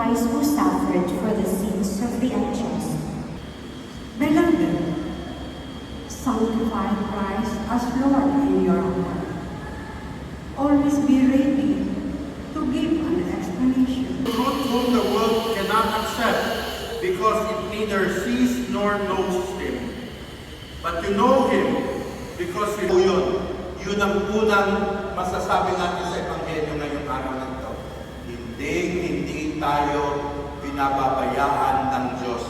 Christ who suffered for the sins of the unjust. Beloved, sanctify Christ as Lord in your heart. Always be ready to give an explanation. Truth whom the world cannot accept, because it neither sees nor knows Him. But you know Him, because you know yun. Yun ang unang masasabi natin sa Ebanghelyo ngayong araw na ito. Hindi tayo pinababayaan ng Diyos.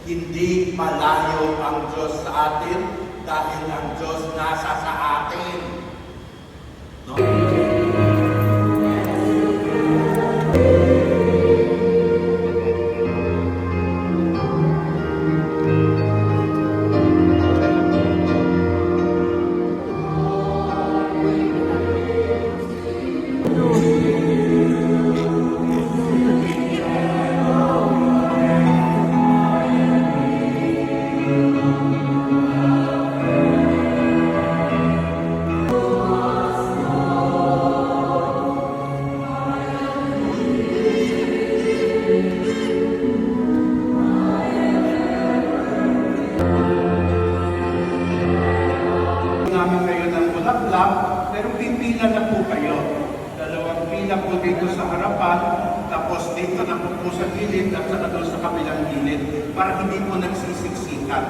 Hindi malayo ang Diyos sa atin dahil ang Diyos nasa sa atin. No? Namin kayo ng bulaklak, pero pipila na po kayo. Dalawang pila po dito sa harapan, tapos dito na po sa gilid at saka doon sa kabilang gilid para hindi po nagsisiksikan.